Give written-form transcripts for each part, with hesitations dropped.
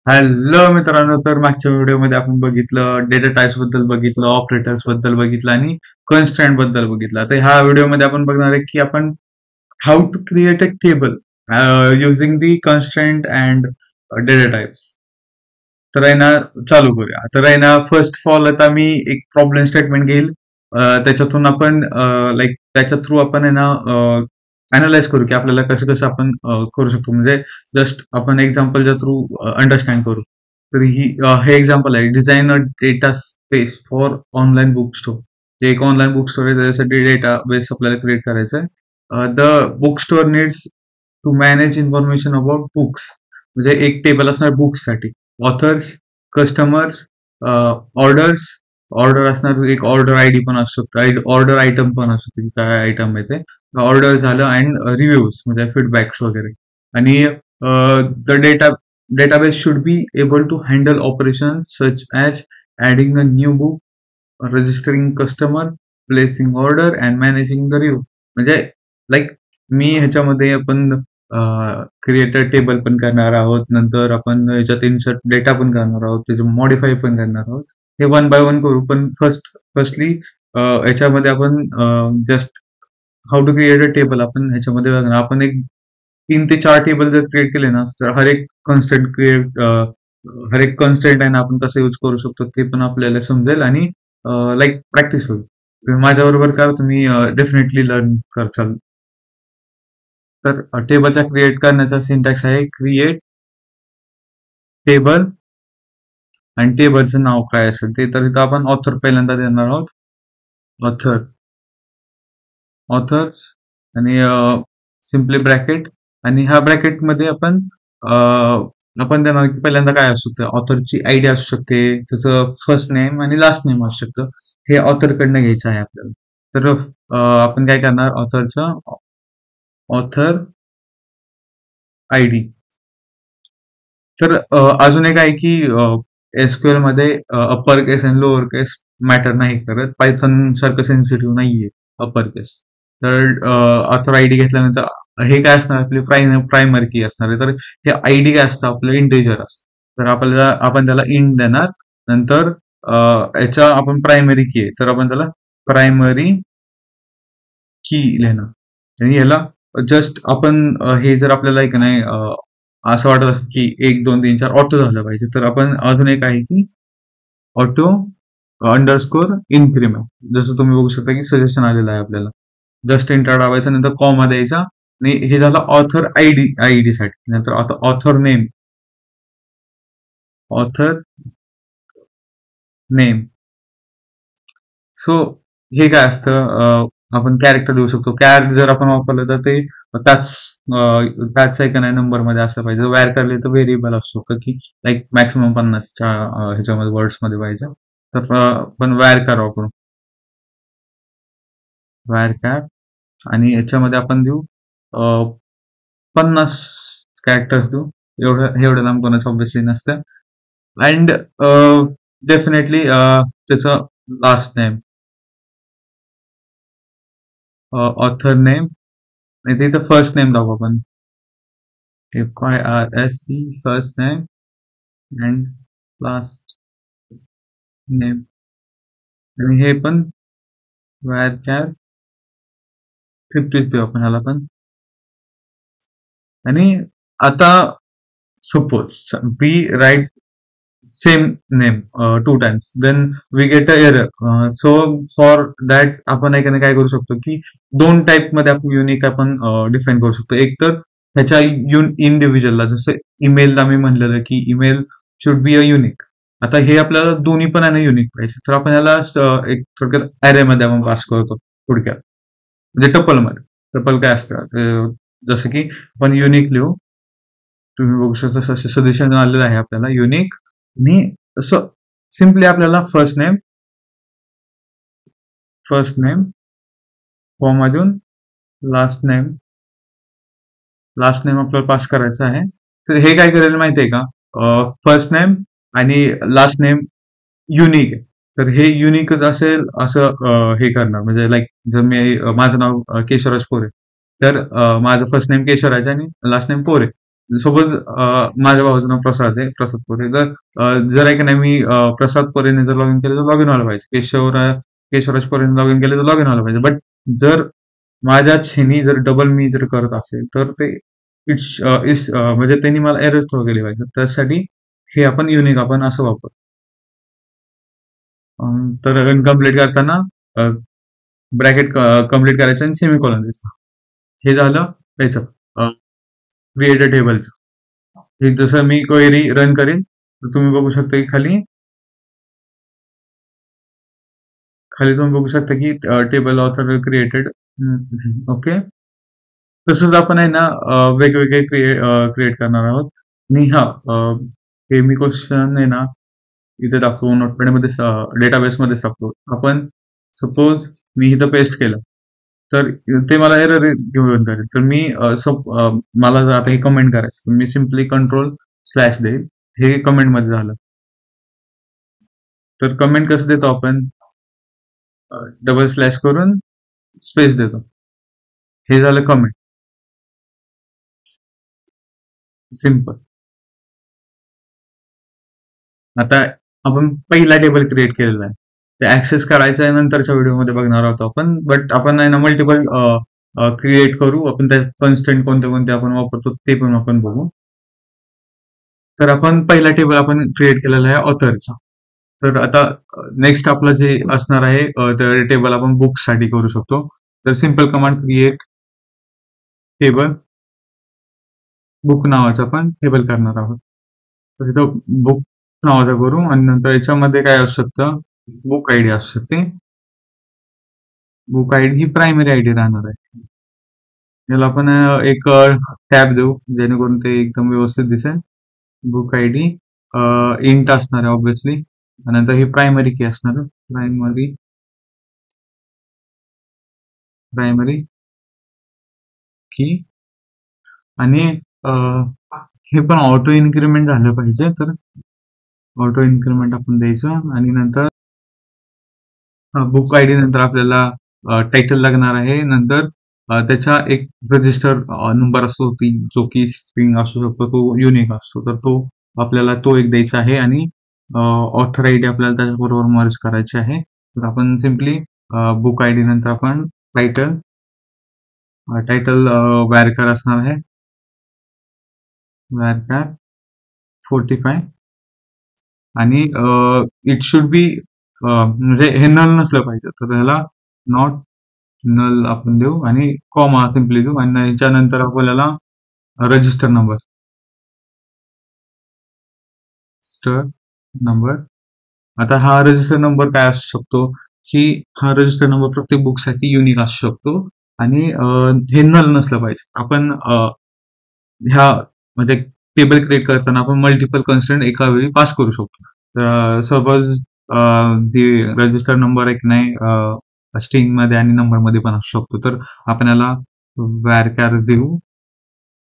Hello मित्रांनो, तर मागच्या व्हिडिओमध्ये आपण बघितलं डेटा टाइप्स बद्दल बघितलं, ऑपरेटर्स बद्दल बघितलं आणि कॉन्स्टंट बद्दल बघितलं. आता ह्या व्हिडिओमध्ये आपण बघणार आहे की आपण how to create a table using the constant and data types. तर आहे ना, चालू करूया. तर आहे ना, फर्स्ट ऑफ ऑल आता मी एक प्रॉब्लेम स्टेटमेंट घेईल. त्याच्यातून आपण लाईक त्याच्या थ्रू आपण आहे ना अनालाइज करू की आपल्याला कसं कसं आपण करू शकतो. म्हणजे जस्ट आपण एक्झाम्पलच्या थ्रू अंडरस्टँड करू. तर हे एक्झाम्पल आहे, design a data space for online book store. जे एक ऑनलाईन बुक स्टोर आहे त्याच्यासाठी डेटा बेस आपल्याला क्रिएट करायचा आहे. The book store needs to manage information about books. म्हणजे एक टेबल असणार बुक्ससाठी, ऑथर्स, कस्टमर्स, ऑर्डर्स. ऑर्डर असणार, एक ऑर्डर आयडी पण असू शकतो, ऑर्डर आयटम पण असू शकतो, काय आयटम आहे ते. ऑर्डर झालं अँड रिव्ह्यूज म्हणजे फीडबॅक्स वगैरे. आणि the database should be able to handle operation such as adding a new book, registering customer, placing order and managing the review. म्हणजे लाईक मी ह्याच्यामध्ये आपण क्रिएटर टेबल पण करणार आहोत, नंतर आपण ह्याच्यात इन्सर्ट डेटा पण करणार आहोत, त्याचे मॉडिफाय पण करणार आहोत. हे वन बाय वन करू. पण फर्स्टली याच्यामध्ये आपण just how to create a table आपण ह्याच्यामध्ये बघणार. आपण एक 3 ते 4 टेबल जर क्रिएट केले ना, तर हर एक कन्स्टेंट आहे ना आपण कसं यूज करू शकतो ते पण आपल्याला समजेल आणि लाईक प्रॅक्टिस होईल. तुम्ही माझ्याबरोबर करा, तुम्ही डेफिनेटली लर्न करचाल. तर टेबलचा क्रिएट करण्याचा सिंटॅक्स आहे क्रिएट टेबल आणि टेबलचं नाव काय असेल ते. तर इथं आपण ऑथर पहिल्यांदा देणार आहोत. ऑथर्स आणि सिम्पली ब्रॅकेट. आणि ह्या ब्रॅकेटमध्ये आपण देणार की पहिल्यांदा काय असू शकतं, ऑथरची आयडी असू शकते, त्याचं फर्स्ट नेम आणि लास्ट नेम असू शकतं. हे ऑथरकडनं घ्यायचं आहे आपल्याला. तर आपण काय करणार, ऑथर आयडी. तर अजून एक आहे की एसक्यूएल मध्ये अप्पर केस आणि लोअर केस मॅटर नाही करत. पायथन सारखं सेन्सिटिव्ह नाहीये अप्पर केस. तर ऑथर आयडी घेतल्यानंतर हे काय असणार, आपली प्रायमरी की असणार आहे. तर हे आयडी काय असतं, आपलं इंटिजर असतं. तर आपण त्याला इंट देणार. नंतर याच्या आपण प्रायमरी की आहे, तर आपण त्याला प्रायमरी की लिहिणार. आणि याला जस्ट आपण हे जर आपल्याला एक नाही असं वाटत असतं की 1 2 3 4 ऑटो झालं पाहिजे, तर आपण अजून एक आहे की ऑटो अंडरस्कोर इन्क्रीमेंट. जसं तुम्ही बघू शकता की सजेशन आलेलं आहे आपल्याला. जस्ट एंटर दाबायचं, नंतर कॉमा द्यायचा. आणि हे झालं ऑथर आयडी साठी. नंतर आता ऑथर नेम. सो हे काय असतं, आपण कॅरेक्टर देऊ शकतो. जर आपण वापरलं तर ते त्याच आहे का नाही नंबर मध्ये असलं पाहिजे. वॅर करले तर व्हेरिएबल असू शकतं की लाईक मॅक्सिमम 50च्या ह्याच्यामध्ये वर्ड्स मध्ये पाहिजे. तर आपण वॅर कर वापरू, वॅर कॅर. आणि याच्यामध्ये आपण देऊ 50 कॅरेक्टर्स देऊ. एवढं लांब कोणाचं ऑब्विसली नसतं. अँड डेफिनेटली त्याचं लास्ट नेम, ऑथर नेम. आणि तिथं फर्स्ट नेम दाखवू आपण, FIRST first name and last name. आणि हे पण वॅर 50 देऊ आपण ह्याला पण. आणि आता suppose we write same name 2 times, then we get a error. So for that आपण काय करू शकतो की 2 टाईप मध्ये आपण युनिक आपण डिफाईन करू शकतो. एक तर ह्याच्या इंडिव्हिज्युअलला, जसं ईमेलला मी म्हणलेलं की email should be a unique. आता हे आपल्याला दोन्ही पण आहे ना युनिक पाहिजे, तर आपण याला एक थोडक्यात अरे मध्ये आपण पास करतो थोडक्यात. म्हणजे टपल मध्ये. टपल काय असतं, जसं की आपण युनिक लिहू. तुम्ही बघू शकता सजेशन आलेलं आहे आपल्याला युनिक. आणि असं सिम्पली आपल्याला फर्स्ट नेम फॉर्म मधून लास्ट नेम आपल्याला पास करायचं आहे. तर हे काय करेल माहितीये का, फर्स्ट नेम आणि लास्ट नेम युनिक आहे. तर हे युनिकच असेल असं हे करणार. म्हणजे लाईक जर माझं नाव केशवराज पोरे, तर माझं फर्स्ट नेम केशवराज आणि लास्ट नेम पोरे. सपोज माझ्या भावाचं नाव प्रसाद आहे, प्रसाद पोरे. तर जर आहे की नाही, मी प्रसाद पोरेने जर लॉग इन केलं तर लॉग इन व्हायला पाहिजे. केशवराज पोरेने लॉग इन केलं तर लॉग इन व्हायला पाहिजे. बट जर माझ्याच ह्यानी जर डबल मी जर करत असेल तर ते इट्स इस म्हणजे त्यांनी मला एरर थ्रो केली पाहिजे. त्यासाठी हे आपण युनिक आपण असं वापर. तर कम्प्लीट करताना ब्रॅकेट कम्प्लीट करायचं आणि सेमिकोलॉन द्यायचं. हे झालं याचं क्रिएट अ टेबलचं. हे जसं मी क्वेरी रन करेन तर तुम्ही बघू शकता की खाली तुम्ही बघू शकता की टेबल ऑथर क्रिएटेड. ओके. तसंच आपण आहे ना वेगवेगळे क्रिएट करणार आहोत. आणि हा हे मी क्वेश्चन आहे ना इथे टाकतो नोटपॅड मध्ये, डेटाबेस मध्ये टाकतो. आपण सपोज मी इथं पेस्ट केलं तर ते मला एरर घेऊन करेल. तर मी मला जर आता हे कमेंट करायचं तर मी सिम्पली कंट्रोल स्लॅश देईल. हे कमेंट मध्ये झालं. तर कमेंट कसं देतो आपण, डबल स्लॅश करून स्पेस देतो. हे झालं कमेंट. सिम्पल. आता आपण पहिला टेबल क्रिएट केलेला आहे, ते ऍक्सेस करायचं आहे नंतरच्या व्हिडिओमध्ये बघणार आहोत आपण. बट आपण आहे ना मल्टिपल क्रिएट करू. आपण त्यात कन्स्टंट कोणते कोणते आपण वापरतो ते पण आपण बघू. तर आपण पहिला टेबल आपण क्रिएट केलेला आहे ऑथरचा. तर आता नेक्स्ट आपलं जे असणार आहे तर टेबल आपण बुक साठी करू शकतो. तर simple command create table book नावाचं आपण टेबल करणार आहोत. तर इथं बुक नावाचा करू आणि नंतर याच्यामध्ये काय असू शकतं, बुक आयडी असू शकते. बुक आयडी ही प्रायमरी आयडी राहणार आहे. याला आपण एक टॅब देऊ जेणेकरून ते एकदम व्यवस्थित दिसेल. बुक आयडी इंट असणार आहे ऑब्विसली. नंतर ही प्रायमरी की असणार आहे. प्रायमरी की. आणि हे पण ऑटो इन्क्रीमेंट झालं पाहिजे. तर ऑटो इन्क्रीमेंट आपण द्यायचं. आणि नंतर बुक आयडी नंतर आपल्याला टायटल लागणार आहे. नंतर त्याचा एक रजिस्टर नंबर असतो जो की स्ट्रिंग असू शकतो, तो युनिक असतो. तर तो आपल्याला तो एक द्यायचा आहे. आणि ऑथर आयडी आपल्याला त्याच्याबरोबर मर्ज करायची आहे. तर आपण सिम्पली बुक आयडी नंतर आपण टायटल वॅरकर असणार आहे. वॅरकर 45 आणि इट शुड बी म्हणजे हे नल नसलं पाहिजे. तर ह्याला नॉट नल आपण देऊ आणि कॉमा सिम्पली देऊ. आणि याच्यानंतर आपल्याला रजिस्टर नंबर. आता हा रजिस्टर नंबर काय असू शकतो की हा रजिस्टर नंबर प्रत्येक बुकसाठी युनिक असू शकतो. आणि हे नल नसलं पाहिजे. आपण ह्या म्हणजे टेबल क्रिएट करताना आपण मल्टिपल कन्स्टंट एका वेळी पास करू शकतो. सपोज रजिस्टर नंबर एक नाही स्ट्रिंग मध्ये आणि नंबर मध्ये पण असू शकतो. तर आपण याला वॅरकॅर देऊ.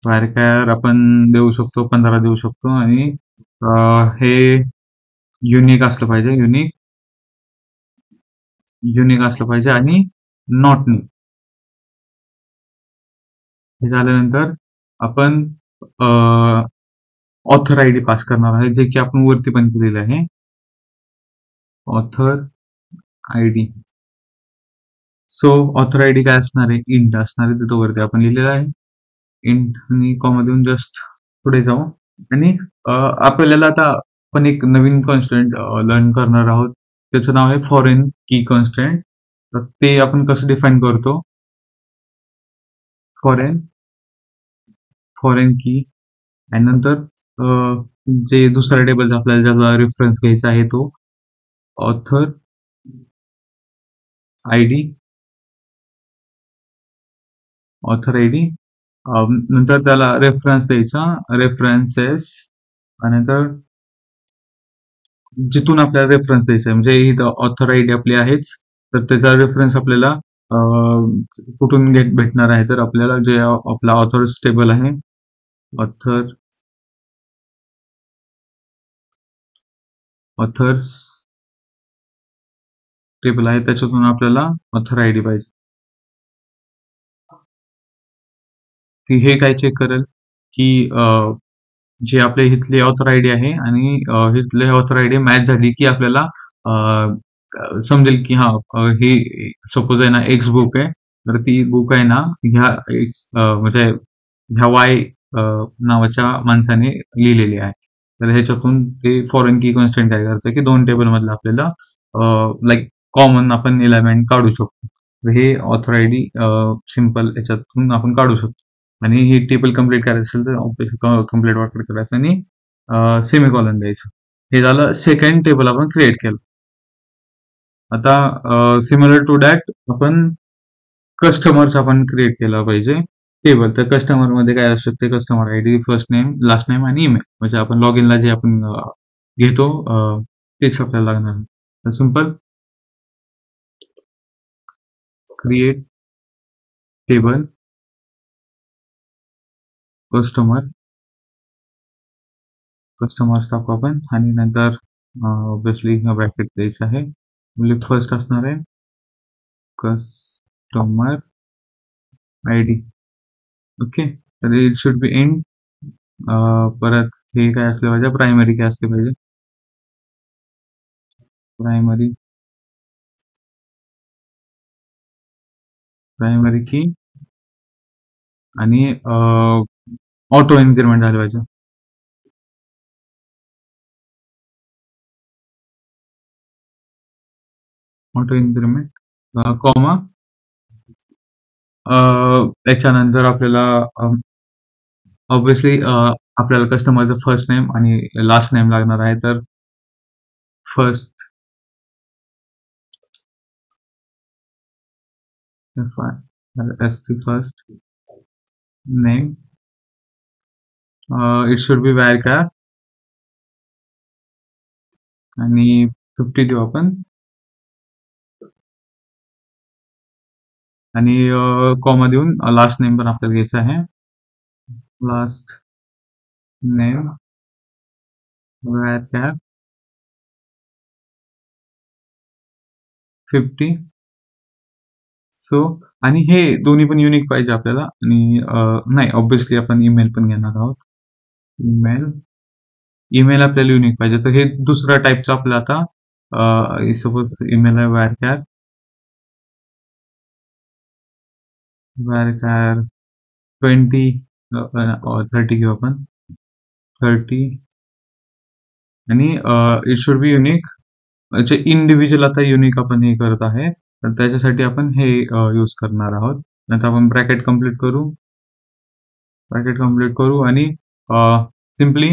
वॅरकॅर आपण देऊ शकतो 15 देऊ शकतो. आणि हे युनिक असलं पाहिजे. युनिक असलं पाहिजे आणि नॉट न्यू. हे झाल्यानंतर आपण ऑथर आयडी पास करणार आहे, जे की आपण वरती पण केलेलं आहे. Author ID. So author ID काय असणार आहे, इंट असणार आहे. तिथं वरती आपण लिहिलेलं आहे इंट आणि कॉमा देऊन जस्ट पुढे जाऊ. आणि आपल्याला आता आपण एक नवीन कॉन्स्टंट लर्न करणार आहोत. त्याचं नाव आहे फॉरेन की कॉन्स्टंट. तर ते आपण कसं डिफाईन करतो, फॉरेन की. आणि नंतर जे दुसरा टेबल आपल्याला ज्याचा रेफरन्स घ्यायचा आहे तो ऑथर आयडी. नंतर त्याला रेफरन्स द्यायचा, रेफरन्सेस. आणि नंतर जिथून आपल्याला रेफरन्स द्यायचा आहे, म्हणजे इथं ऑथर आयडी आपली आहेच. तर त्याचा रेफरन्स आपल्याला कुठून भेटणार आहे, तर आपल्याला जे आपला ऑथर्स टेबल आहे, ऑथर्स टेबल आहे, त्याच्यातून आपल्याला ऑथर आयडी पाहिजे. हे काय चेक करेल, की जे आपले इथले ऑथर आयडी आहे आणि इथले ऑथर आयडी मॅच झाली की आपल्याला समजेल की ही सपोज आहे ना एक्स बुक आहे, तर ती बुक आहे ना ह्या एक्स म्हणजे ह्या वाय नावाच्या माणसाने लिहिलेली आहे. तर ह्याच्यातून ते फॉरेन की कॉन्स्टंट काय करतं की दोन टेबल मधलं आपल्याला लाईक कॉमन आपण एलिमेंट काढू शकतो. तर हे ऑथर आयडी सिम्पल याच्यातून आपण काढू शकतो आणि ही टेबल कम्प्लीट करायचं असेल तर ऑब्विसली कम्प्लीट वापर करायचं आणि सेमीकॉलन द्यायचं. हे झालं सेकंड टेबल आपण क्रिएट केलं. आता सिमिलर टू दॅट आपण कस्टमर्स आपण क्रिएट केला पाहिजे टेबल. तर कस्टमर मध्ये काय असू शकते, customer ID, first name, last name आणि ईमेल. म्हणजे आपण लॉग इनला जे आपण घेतो तेच आपल्याला लागणार. तर सिम्पल क्रिएट टेबल कस्टमर टाकू आपण आणि नंतर ऑब्विसली ब्रॅकेट द्यायचं आहे. म्हणजे फर्स्ट असणार आहे कस्टमर आयडी. ओके, तर इट शुड बी एंड. परत हे काय असले पाहिजे, प्रायमरी काय असले पाहिजे, प्रायमरी की आणि ऑटो इन्क्रीमेंट झाले पाहिजे. ऑटो इन्क्रीमेंट कॉमा त्याच्यानंतर आपल्याला ऑब्विसली आपल्याला कस्टमरचं फर्स्ट नेम आणि लास्ट नेम लागणार आहे. तर first first name it should B where का आणि 50 देऊ आपण आणि कॉमा देऊन लास्ट नेम पण आपल्याला घ्यायचं आहे. Last name where cap 50. So आणि हे दोन्ही पण युनिक पाहिजे आपल्याला. आणि नाही, ऑब्विसली आपण ईमेल पण घेणार आहोत. ईमेल आपल्याला युनिक पाहिजे. तर हे दुसऱ्या टाईपचं आपलं आता सपोज ईमेल आहे वॅर 20 30 घेऊ आपण 30 आणि it should B unique. Individual आता युनिक आपण हे करत आहे, तर त्याच्यासाठी आपण हे यूज करणार आहोत. नंतर आपण ब्रॅकेट कम्प्लीट करू आणि सिम्पली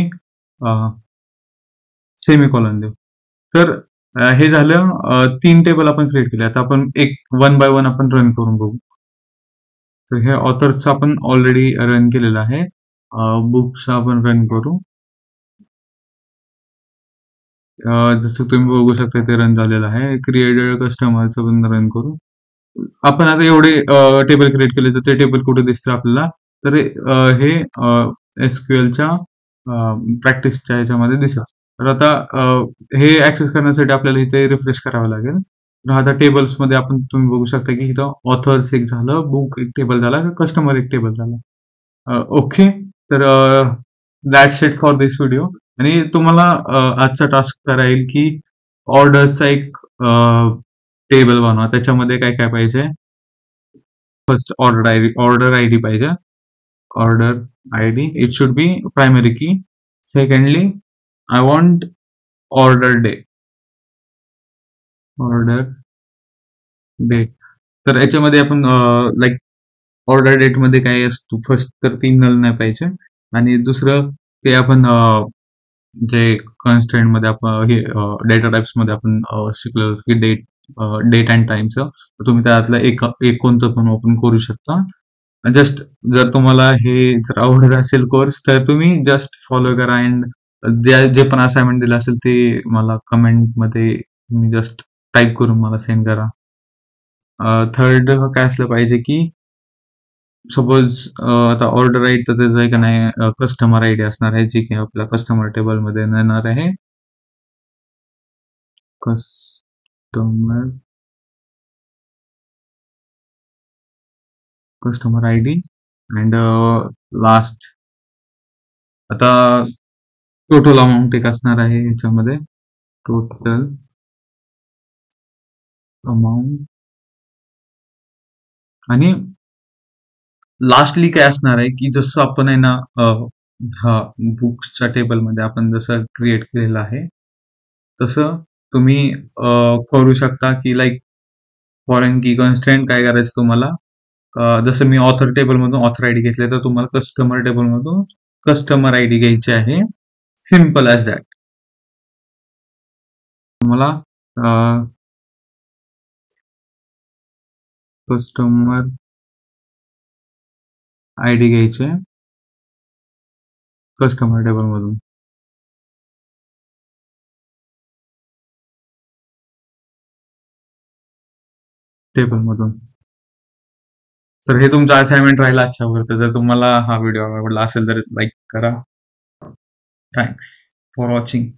सेमीकॉलन देऊ. तर हे झालं 3 टेबल आपण क्रिएट केले. आता आपण एक वन बाय वन आपण रन करून बघू. तर हे ऑथर्सचं आपण ऑलरेडी रन केलेलं आहे. बुक्स आपण रन करू. जसं तुम्ही बघू शकता ते रन झालेलं आहे. क्रिएटेड कस्टमरचं पण रन करू. आपण आता एवढे टेबल क्रिएट केले, तर ते टेबल कुठे दिसतं आपल्याला, तर हे एसक्यूएलच्या प्रॅक्टिसच्या ह्याच्यामध्ये दिसत. तर आता हे ऍक्सेस करण्यासाठी आपल्याला इथे रिफ्रेश करावं लागेल. तर आता टेबल्स मध्ये आपण तुम्ही बघू शकता की इथं ऑथर्स एक झालं, बुक एक टेबल झाला, कस्टमर एक टेबल झाला. ओके, तर that's it for this video. आणि तुम्हाला आजचा टास्क करा येईल की ऑर्डर्सचा एक टेबल बनवा. त्याच्यामध्ये काय काय पाहिजे, फर्स्ट ऑर्डर आयडी पाहिजे. Order ID it should be primary key. Secondly I want order date. तर याच्यामध्ये आपण लाईक ऑर्डर डेट मध्ये काय असतो, फर्स्ट तर 3 नल नाही पाहिजे आणि दुसरं ते आपण जे कॉन्स्टंट मध्ये आपण हे डेटा टाइप्स मध्ये आपण शिकलो की डेट अँड टाइमचं, तुम्ही त्यातलं एक कोणतं पण ओपन करू शकता. जस्ट जर तुम्हाला हे जर आवडत असेल कोर्स, तर तुम्ही जस्ट फॉलो करा अँड जे पण असाइनमेंट दिलं असेल ते मला कमेंट मध्ये तुम्ही जस्ट टाईप करून मला सेंड करा. थर्ड काय असलं पाहिजे की सपोज आता ऑर्डर आयडी तर त्याचं आहे का नाही, कस्टमर आयडी असणार आहे, जी की आपल्या कस्टमर टेबल मध्ये येणार आहे. कस्टमर आयडी अँड लास्ट आता टोटल अमाऊंट एक असणार आहे याच्यामध्ये, टोटल अमाऊंट, आणि लास्टली काय असणार आहे की जसं आपण आहे ना हा बुक्सच्या टेबलमध्ये आपण जसं क्रिएट केलेलं आहे तसं तुम्ही करू शकता की लाईक फॉरेन की कॉन्स्टंट काय करायचं तुम्हाला, जसं मी ऑथर टेबलमधून ऑथर आयडी घेतले तर तुम्हाला कस्टमर टेबलमधून कस्टमर आयडी घ्यायची आहे. Simple as that. तुम्हाला कस्टमर आयडी घ्यायचे कस्टमर टेबलमधून. टेबलमधून. तर हे तुमचं असाइनमेंट राहिलं आजच्यावर. जर तुम्हाला हा व्हिडिओ आवडला असेल तर लाईक करा. Thanks for watching.